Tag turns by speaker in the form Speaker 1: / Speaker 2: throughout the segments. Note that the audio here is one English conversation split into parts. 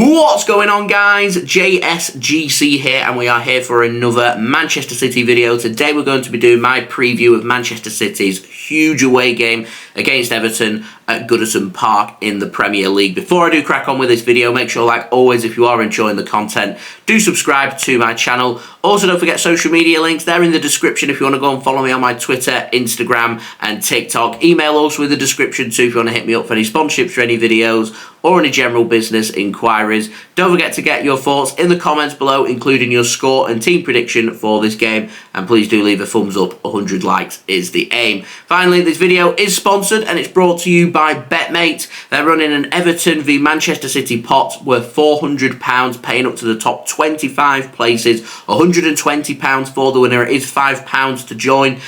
Speaker 1: What's going on, guys? JSGC here, and we are here for another Manchester City video. Today we're going to be doing my preview of Manchester City's huge away game against Everton at Goodison Park in the Premier League. Before I do crack on with this video, make sure, like always, if you are enjoying the content, do subscribe to my channel. Also, don't forget social media links. They're in the description if you want to go and follow me on my Twitter, Instagram, and TikTok. Email also in the description too if you want to hit me up for any sponsorships for any videos or any general business inquiries. Don't forget to get your thoughts in the comments below, including your score and team prediction for this game. And please do leave a thumbs up. 100 likes is the aim. Finally, this video is sponsored and it's brought to you by BetMate. They're running an Everton v Manchester City pot worth £400, paying up to the top 25 places. £120 for the winner. It is £5 to join.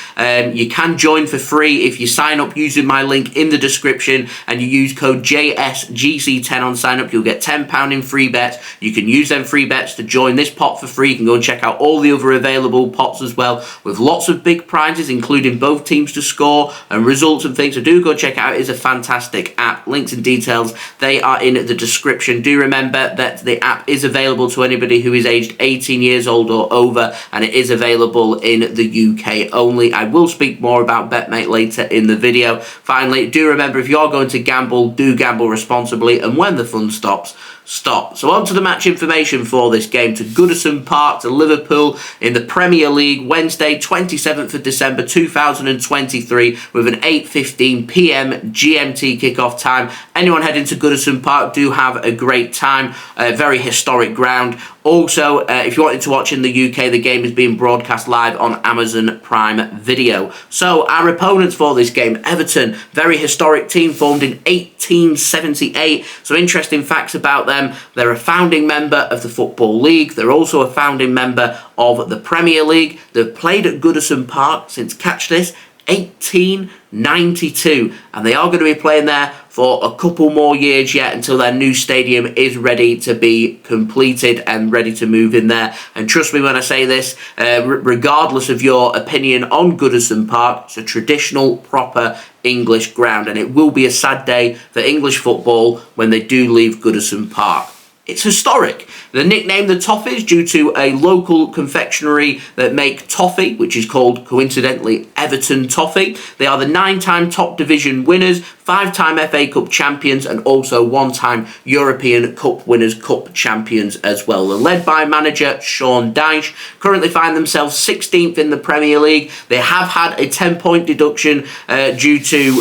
Speaker 1: You can join for free if you sign up using my link in the description and you use code JSGC10 on sign up. You'll get £10 in free bets. You can use them free bets to join this pot for free. You can go and check out all the other available pots as well, with lots of big prizes, including both teams to score and results and things. So do go check it out. It is a fantastic app. Links and details, they are in the description. Do remember that the app is available to anybody who is aged 18 years old or over, and it is available in the UK only. I will speak more about BetMate later in the video. Finally, do remember, if you're going to gamble, do gamble responsibly, and when the fun stops, stop. So on to the match information for this game. To Goodison Park, to Liverpool in the Premier League, Wednesday 27th of December 2023, with an 8:15 PM GMT kickoff time. Anyone heading to Goodison Park, do have a great time. A very historic ground. Also, if you wanted to watch in the UK, the game is being broadcast live on Amazon Prime Video. So our opponents for this game, Everton, very historic team, formed in 1878. So interesting facts about them. They're a founding member of the Football League. They're also a founding member of the Premier League. They've played at Goodison Park since, catch this, 1892, and they are going to be playing there for a couple more years yet until their new stadium is ready to be completed and ready to move in there. And trust me when I say this, regardless of your opinion on Goodison Park, it's a traditional, proper English ground, and it will be a sad day for English football when they do leave Goodison Park. It's historic. The nickname the Toffees due to a local confectionery that make toffee, which is called, coincidentally, Everton Toffee. They are the 9-time top division winners, 5-time FA Cup champions, and also 1-time European Cup Winners' Cup champions as well. They're led by manager Sean Dyche. Currently find themselves 16th in the Premier League. They have had a 10-point deduction due to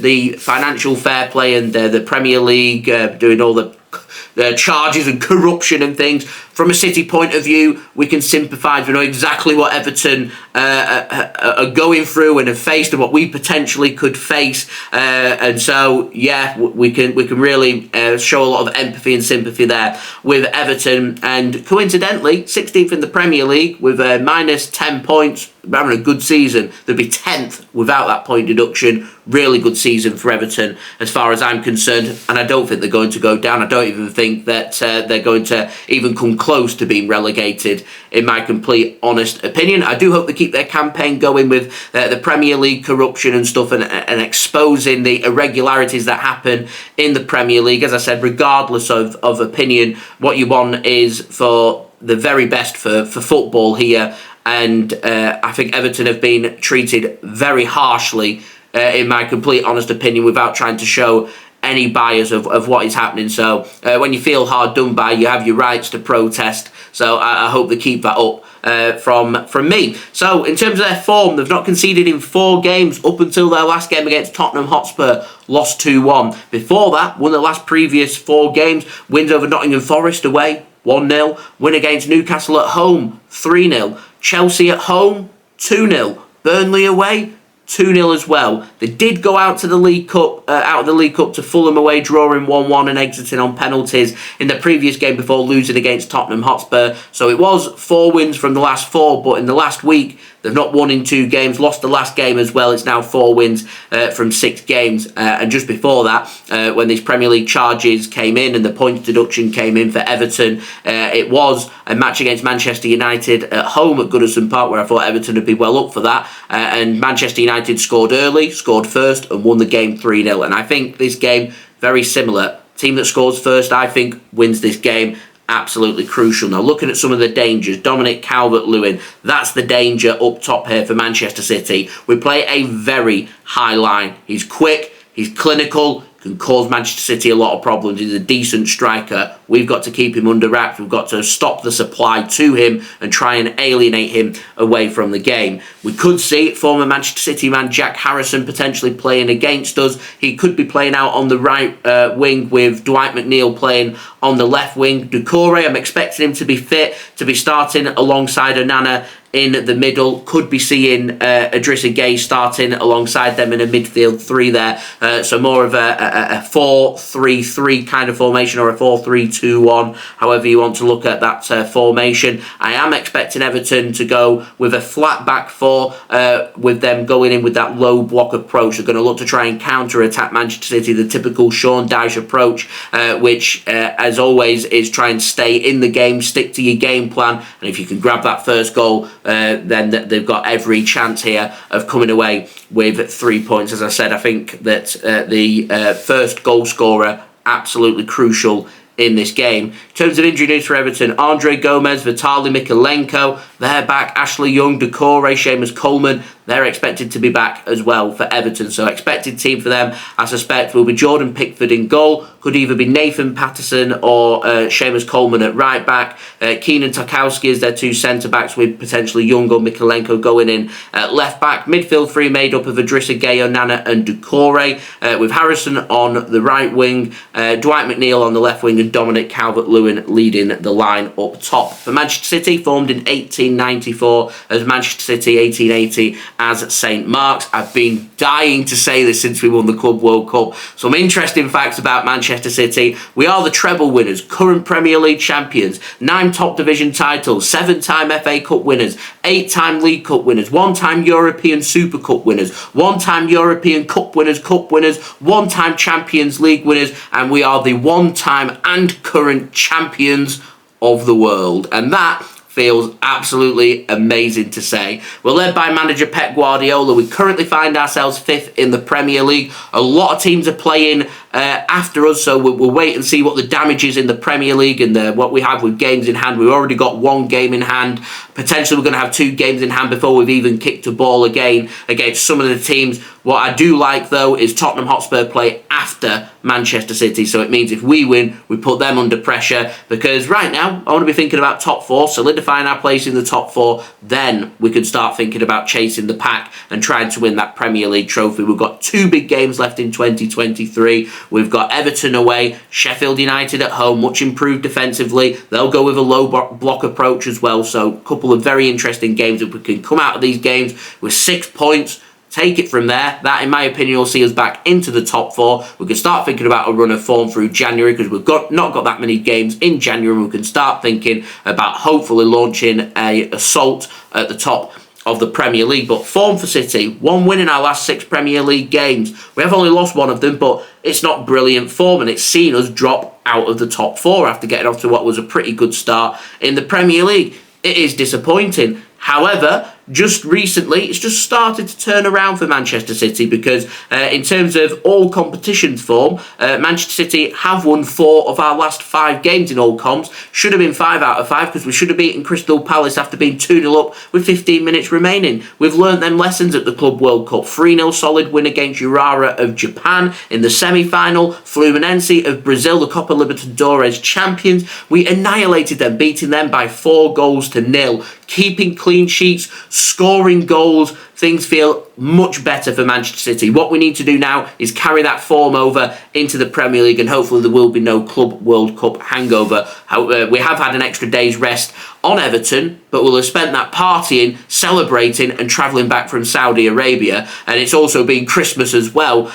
Speaker 1: the financial fair play and the Premier League doing all the charges and corruption and things. From a City point of view, we can sympathise. We know exactly what Everton are going through and have faced, and what we potentially could face. And so, yeah, we can really show a lot of empathy and sympathy there with Everton. And coincidentally, 16th in the Premier League with minus 10 points. Having a good season. They'd be 10th without that point deduction. Really good season for Everton as far as I'm concerned, and I don't think they're going to go down. I don't even think that they're going to even come close to being relegated, in my complete honest opinion. I do hope they keep their campaign going with the Premier League corruption and stuff, and exposing the irregularities that happen in the Premier League. As I said, regardless of opinion, what you want is for the very best for football here. And I think Everton have been treated very harshly, in my complete honest opinion, without trying to show any bias of what is happening. So when you feel hard done by, you have your rights to protest. So I hope they keep that up from me. So in terms of their form, they've not conceded in 4 games up until their last game against Tottenham Hotspur, lost 2-1. Before that, won the last previous 4 games, wins over Nottingham Forest away, 1-0, win against Newcastle at home, 3-0, Chelsea at home, 2-0, Burnley away, 2-0 as well. They did go out to the League Cup, out of the League Cup to Fulham away, drawing 1-1 and exiting on penalties in the previous game before losing against Tottenham Hotspur. So it was 4 wins from the last 4, but in the last week they've not won in 2 games, lost the last game as well. It's now 4 wins from 6 games. And just before that, when these Premier League charges came in and the points deduction came in for Everton, it was a match against Manchester United at home at Goodison Park, where I thought Everton would be well up for that. And Manchester United scored early, scored first, and won the game 3-0. And I think this game, very similar Team that scores first, I think, wins this game. Absolutely crucial. Now, looking at some of the dangers, Dominic Calvert-Lewin, that's the danger up top here for Manchester City. We play a very high line. He's quick, he's clinical, can cause Manchester City a lot of problems. He's a decent striker. We've got to keep him under wraps. We've got to stop the supply to him and try and alienate him away from the game. We could see former Manchester City man Jack Harrison potentially playing against us. He could be playing out on the right wing with Dwight McNeil playing on the left wing. Doucouré, I'm expecting him to be fit, to be starting alongside Onana in the middle. Could be seeing Idrissa Gueye starting alongside them in a midfield three there. So more of a 4-3-3 kind of formation, or a 4-3-2-1, however you want to look at that formation. I am expecting Everton to go with a flat back four, with them going in with that low block approach. They're going to look to try and counter-attack Manchester City, the typical Sean Dyche approach, which, as always, is try and stay in the game, stick to your game plan, and if you can grab that first goal, then they've got every chance here of coming away with 3 points. As I said, I think that the first goal scorer, absolutely crucial in this game. In terms of injury news for Everton, Andre Gomez, Vitaly Mykolenko, they're back. Ashley Young, Doucouré, Seamus Coleman, they're expected to be back as well for Everton. So expected team for them, I suspect, will be Jordan Pickford in goal. Could either be Nathan Patterson or Seamus Coleman at right back. Keane and Tarkowski as their two centre-backs, with potentially Young or Mykolenko going in at left back. Midfield three made up of Idrissa Gueye, Onana and Doucouré, with Harrison on the right wing, Dwight McNeil on the left wing, and Dominic Calvert-Lewin leading the line up top. For Manchester City, formed in 1894 as Manchester City, 1880 as St Mark's. I've been dying to say this since we won the Club World Cup. Some interesting facts about Manchester City. We are the treble winners, current Premier League champions, 9 top division titles, 7-time FA Cup winners, 8-time League Cup winners, 1-time European Super Cup winners, 1-time European Cup winners, 1-time Champions League winners, and we are the 1-time and current champions of the world. And that feels absolutely amazing to say. We're led by manager Pep Guardiola. We currently find ourselves 5th in the Premier League. A lot of teams are playing after us, so we'll wait and see what the damage is in the Premier League and what we have with games in hand. We've already got 1 game in hand. Potentially we're going to have 2 games in hand before we've even kicked a ball again against some of the teams. What I do like, though, is Tottenham Hotspur play after Manchester City, so it means if we win, we put them under pressure, because right now I want to be thinking about top 4, solidifying our place in the top 4, then we can start thinking about chasing the pack and trying to win that Premier League trophy. We've got 2 big games left in 2023. We've got Everton away, Sheffield United at home, much improved defensively. They'll go with a low block approach as well, so a couple of very interesting games. If we can come out of these games with 6 points, take it from there, that in my opinion will see us back into the top 4. We can start thinking about a run of form through January, because we've not got that many games in January, and we can start thinking about hopefully launching a assault at the top of the Premier League. But form for City, 1 win in our last 6 Premier League games. We have only lost 1 of them, but it's not brilliant form, and it's seen us drop out of the top 4 after getting off to what was a pretty good start in the Premier League. It is disappointing. However, just recently, it's just started to turn around for Manchester City, because in terms of all competitions form, Manchester City have won 4 of our last 5 games in all comps. Should have been 5 out of 5, because we should have beaten Crystal Palace after being 2-0 up with 15 minutes remaining. We've learnt them lessons at the Club World Cup. 3-0 solid win against Urawa of Japan in the semi-final. Fluminense of Brazil, the Copa Libertadores champions. We annihilated them, beating them by 4-0, keeping clean sheets, scoring goals. Things feel much better for Manchester City. What we need to do now is carry that form over into the Premier League, and hopefully there will be no Club World Cup hangover. We have had an extra day's rest on Everton, but we'll have spent that partying, celebrating and travelling back from Saudi Arabia, and it's also been Christmas as well,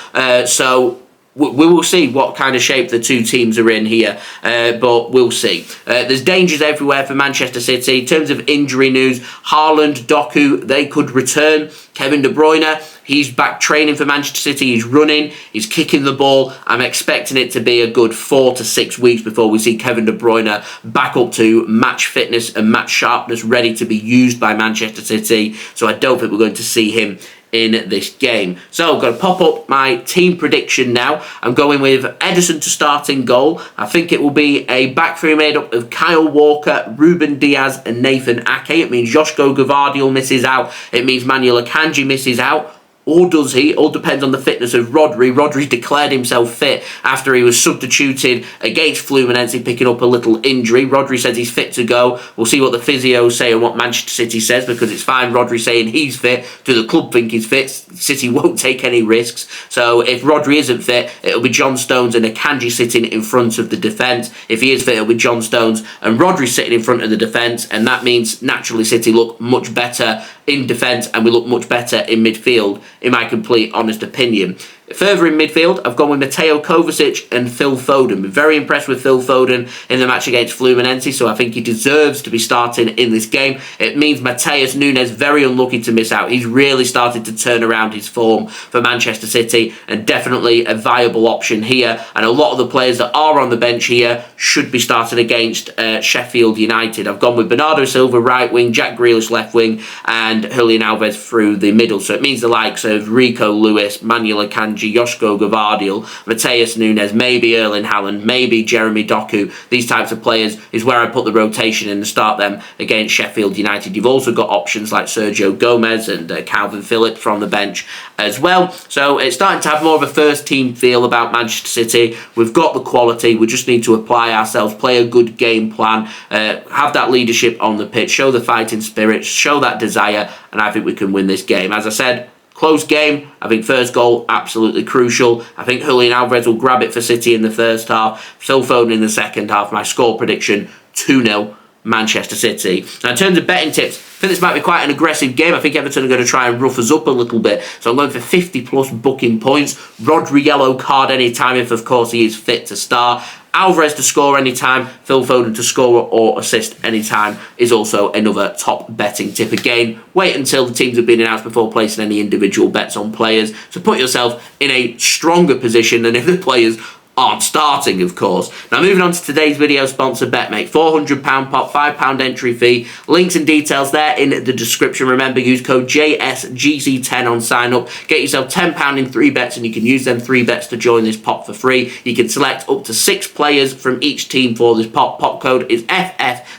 Speaker 1: so we will see what kind of shape the 2 teams are in here, but we'll see. There's dangers everywhere for Manchester City. In terms of injury news, Haaland, Doku, they could return. Kevin De Bruyne, he's back training for Manchester City. He's running, he's kicking the ball. I'm expecting it to be a good 4 to 6 weeks before we see Kevin De Bruyne back up to match fitness and match sharpness, ready to be used by Manchester City. So I don't think we're going to see him in this game. So I'm going to pop up my team prediction now. I'm going with Ederson to start in goal. I think it will be a back three made up of Kyle Walker, Ruben Dias and Nathan Ake. It means Josko Gvardiol misses out. It means Manuel Akanji misses out. Or does he? All depends on the fitness of Rodri. Rodri declared himself fit after he was substituted against Fluminense, picking up a little injury. Rodri says he's fit to go. We'll see what the physios say and what Manchester City says, because it's fine Rodri saying he's fit. Do the club think he's fit? City won't take any risks. So if Rodri isn't fit, it'll be John Stones and Akanji sitting in front of the defence. If he is fit, it'll be John Stones and Rodri sitting in front of the defence. And that means naturally City look much better in defence and we look much better in midfield, in my complete honest opinion. Further in midfield, I've gone with Mateo Kovacic and Phil Foden. Been very impressed with Phil Foden in the match against Fluminense, so I think he deserves to be starting in this game. It means Matheus Nunes very unlucky to miss out. He's really started to turn around his form for Manchester City and definitely a viable option here. And a lot of the players that are on the bench here should be starting against Sheffield United. I've gone with Bernardo Silva right wing, Jack Grealish left wing and Julian Alvarez through the middle. So it means the likes of Rico Lewis, Manuel Akanji, Josko Gvardiol, Matheus Nunes, maybe Erling Haaland, maybe Jeremy Doku. These types of players is where I put the rotation in and start them against Sheffield United. You've also got options like Sergio Gomez and Kalvin Phillips from the bench as well. So it's starting to have more of a first team feel about Manchester City. We've got the quality. We just need to apply ourselves, play a good game plan, have that leadership on the pitch, show the fighting spirit, show that desire, and I think we can win this game. As I said, close game. I think first goal, absolutely crucial. I think Julian Alvarez will grab it for City in the first half. Phil Foden in the second half. My score prediction, 2-0 Manchester City. Now, in terms of betting tips, I think this might be quite an aggressive game. I think Everton are going to try and rough us up a little bit. So I'm going for 50+ booking points. Rodri yellow card anytime if, of course, he is fit to start. Alvarez to score anytime, Phil Foden to score or assist anytime is also another top betting tip. Again, wait until the teams have been announced before placing any individual bets on players to put yourself in a stronger position than if the players aren't starting, of course. Now, moving on to today's video sponsor, BetMate. £400 pop, £5 entry fee. Links and details there in the description. Remember, use code JSGC10 on sign up. Get yourself £10 in 3 bets, and you can use them 3 bets to join this pot for free. You can select up to 6 players from each team for this pot. Pot code is FF-EVE-MCI.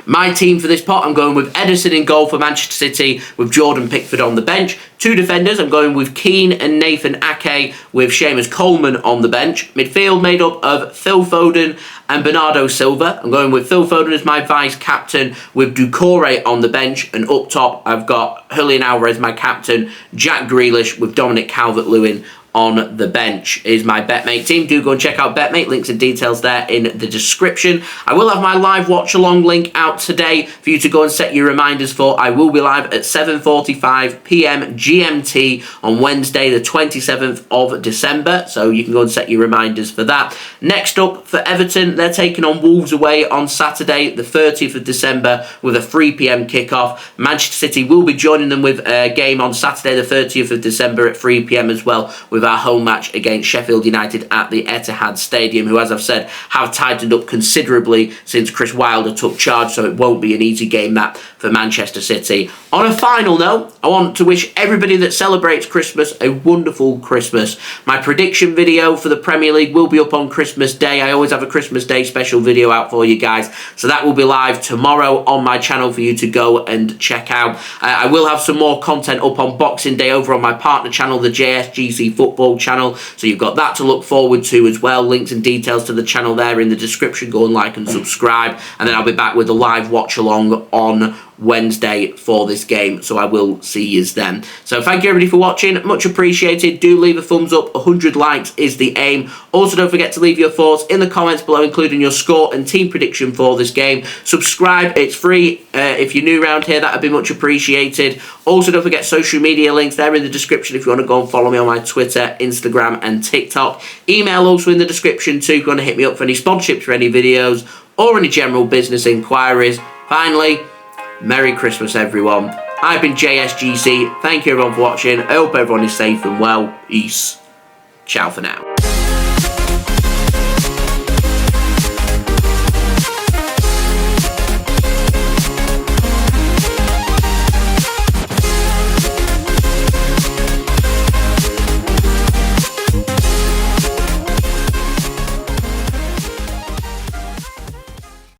Speaker 1: My team for this pot, I'm going with Ederson in goal for Manchester City with Jordan Pickford on the bench. 2 defenders, I'm going with Keane and Nathan Ake with Seamus Coleman on the bench. Midfield made up of Phil Foden and Bernardo Silva. I'm going with Phil Foden as my vice-captain with Doucouré on the bench. And up top, I've got Julian Alvarez, my captain, Jack Grealish with Dominic Calvert-Lewin on the bench is my BetMate team. Do go and check out BetMate. Links and details there in the description. I will have my live watch-along link out today for you to go and set your reminders for. I will be live at 7:45 p.m. GMT on Wednesday, the 27th of December. So you can go and set your reminders for that. Next up for Everton, they're taking on Wolves away on Saturday, the 30th of December with a 3 p.m. kickoff. Manchester City will be joining them with a game on Saturday, the 30th of December at 3 p.m. as well, with our home match against Sheffield United at the Etihad Stadium, who, as I've said, have tightened up considerably since Chris Wilder took charge, so it won't be an easy game that for Manchester City. On a final note, I want to wish everybody that celebrates Christmas a wonderful Christmas. My prediction video for the Premier League will be up on Christmas Day. I always have a Christmas Day special video out for you guys, so that will be live tomorrow on my channel for you to go and check out. I will have some more content up on Boxing Day over on my partner channel, the JSGC Football channel, so you've got that to look forward to as well. Links and details to the channel there in the description. Go and like and subscribe, and then I'll be back with a live watch along on Wednesday for this game, so I will see you then. So thank you everybody for watching, much appreciated. Do leave a thumbs up, 100 likes is the aim. Also, don't forget to leave your thoughts in the comments below, including your score and team prediction for this game. Subscribe, it's free. If you're new around here, that would be much appreciated. Also, don't forget social media links there in the description if you want to go and follow me on my Twitter, Instagram and TikTok. Email also in the description too if you want to hit me up for any sponsorships for any videos or any general business inquiries. Finally, Merry Christmas everyone. I've been JSGC. Thank you everyone for watching. I hope everyone is safe and well. Peace. Ciao for now.